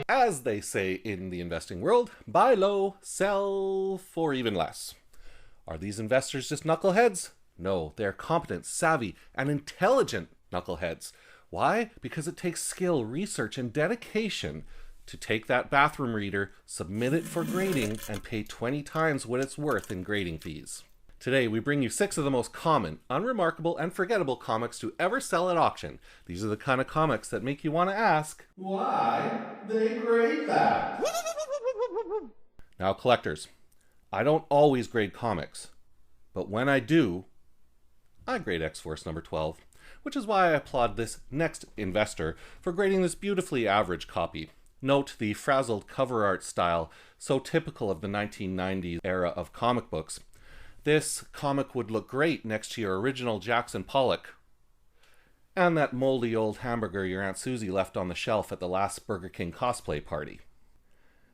As they say in the investing world, buy low, sell for even less. Are these investors just knuckleheads? No, they're competent, savvy, and intelligent knuckleheads. Why? Because it takes skill, research, and dedication to take that bathroom reader, submit it for grading, and pay 20 times what it's worth in grading fees. Today, we bring you 6 of the most common, unremarkable, and forgettable comics to ever sell at auction. These are the kind of comics that make you want to ask, why they grade that? Now, collectors, I don't always grade comics, but when I do, I grade X-Force number 12, which is why I applaud this next investor for grading this beautifully average copy. Note the frazzled cover art style, so typical of the 1990s era of comic books. This comic would look great next to your original Jackson Pollock and that moldy old hamburger your Aunt Susie left on the shelf at the last Burger King cosplay party.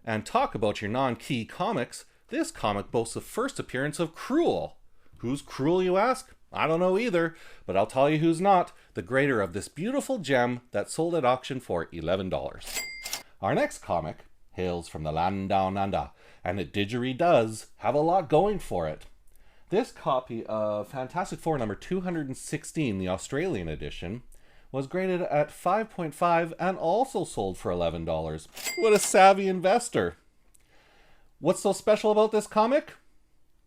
And talk about your non-key comics, this comic boasts the first appearance of Cruel. Who's Cruel, you ask? I don't know either, but I'll tell you who's not, the grader of this beautiful gem that sold at auction for $11. Our next comic hails from the land down under, and it does have a lot going for it. This copy of Fantastic Four number 216, the Australian edition, was graded at 5.5 and also sold for $11. What a savvy investor! What's so special about this comic?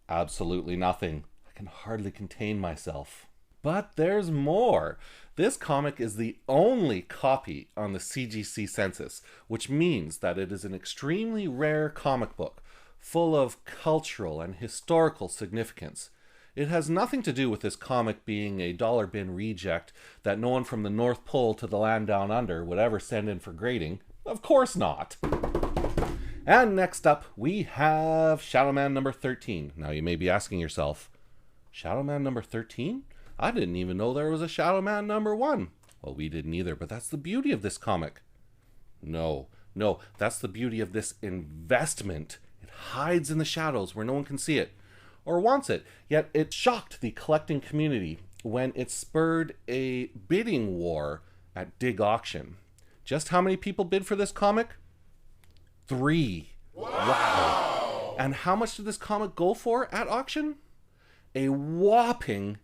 Absolutely nothing. I can hardly contain myself. But there's more. This comic is the only copy on the CGC census, which means that it is an extremely rare comic book, full of cultural and historical significance. It has nothing to do with this comic being a dollar bin reject that no one from the North Pole to the land down under would ever send in for grading. Of course not. And next up, we have Shadow Man number 13. Now you may be asking yourself, Shadow Man number 13? I didn't even know there was a Shadow Man number 1. Well, we didn't either, but that's the beauty of this comic. No, that's the beauty of this investment. Hides in the shadows where no one can see it or wants it, yet it shocked the collecting community when it spurred a bidding war at Dig Auction. Just how many people bid for this comic? 3. Wow! And how much did this comic go for at auction? A whopping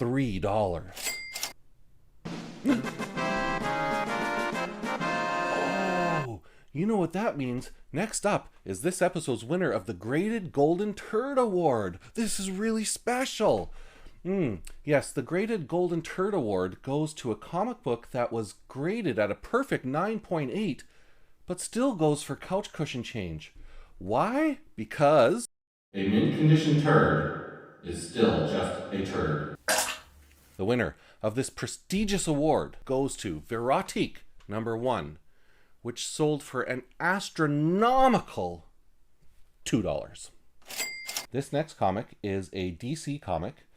$3. You know what that means. Next up is this episode's winner of the Graded Golden Turd Award. This is really special. Yes, the Graded Golden Turd Award goes to a comic book that was graded at a perfect 9.8, but still goes for couch cushion change. Why? Because a mint-condition turd is still just a turd. The winner of this prestigious award goes to Verotique number 1. Which sold for an astronomical $2. This next comic is a DC comic,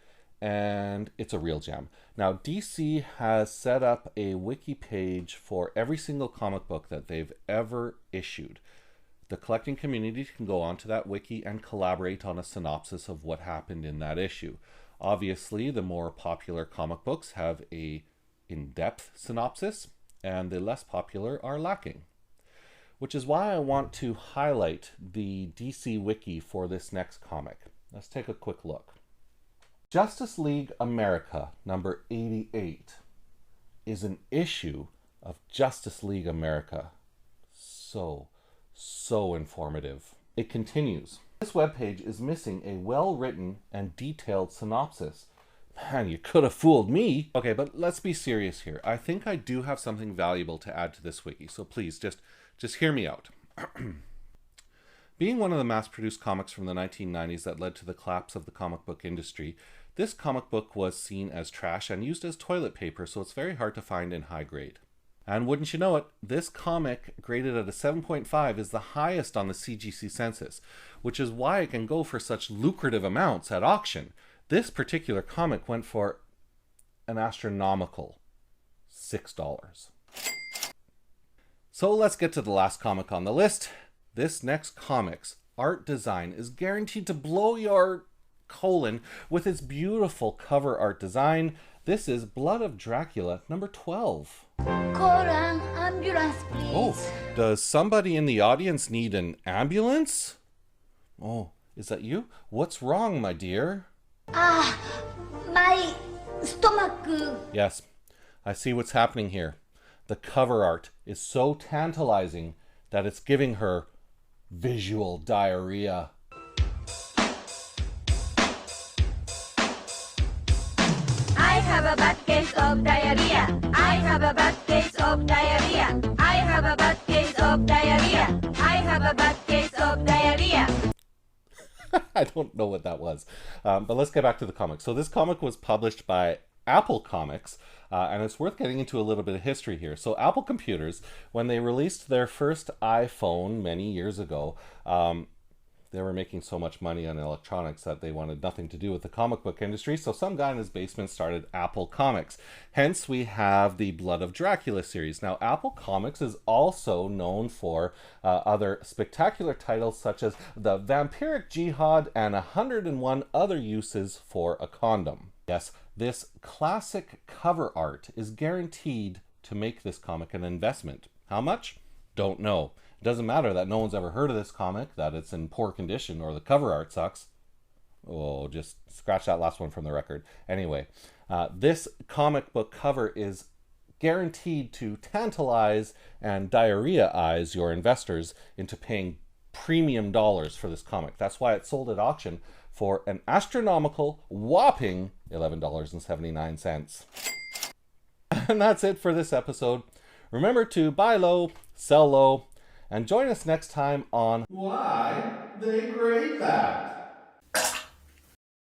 and it's a real gem. Now, DC has set up a wiki page for every single comic book that they've ever issued. The collecting community can go onto that wiki and collaborate on a synopsis of what happened in that issue. Obviously, the more popular comic books have a in-depth synopsis, and the less popular are lacking. Which is why I want to highlight the DC Wiki for this next comic. Let's take a quick look. Justice League America number 88 is an issue of Justice League America. So informative. It continues. This webpage is missing a well-written and detailed synopsis. Man, you could have fooled me. Okay, but let's be serious here. I think I do have something valuable to add to this wiki, so please just hear me out. Being one of the mass-produced comics from the 1990s that led to the collapse of the comic book industry, this comic book was seen as trash and used as toilet paper, so it's very hard to find in high grade. And wouldn't you know it, this comic graded at a 7.5 is the highest on the CGC census, which is why it can go for such lucrative amounts at auction. This particular comic went for an astronomical $6. So let's get to the last comic on the list. This next comic's art design is guaranteed to blow your colon with its beautiful cover art design. This is Blood of Dracula number 12. Call an ambulance, please. Oh, does somebody in the audience need an ambulance? Oh, is that you? What's wrong, my dear? My stomach. Yes, I see what's happening here. The cover art is so tantalizing that it's giving her visual diarrhea. I have a bad case of diarrhea. I have a bad case of diarrhea. I have a bad case of diarrhea. I have a bad case of diarrhea. I don't know what that was. But let's get back to the comic. So this comic was published by Apple Comics, and it's worth getting into a little bit of history here. So Apple Computers, when they released their first iPhone many years ago, they were making so much money on electronics that they wanted nothing to do with the comic book industry. So some guy in his basement started Apple Comics. Hence, we have the Blood of Dracula series. Now, Apple Comics is also known for other spectacular titles such as The Vampiric Jihad and 101 Other Uses for a Condom. Yes, this classic cover art is guaranteed to make this comic an investment. How much? Don't know. It doesn't matter that no one's ever heard of this comic, that it's in poor condition, or the cover art sucks. Oh, just scratch that last one from the record. Anyway, this comic book cover is guaranteed to tantalize and diarrhea-ize your investors into paying premium dollars for this comic. That's why it sold at auction for an astronomical, whopping $11.79. And that's it for this episode. Remember to buy low, sell low, and join us next time on Why They Grade That.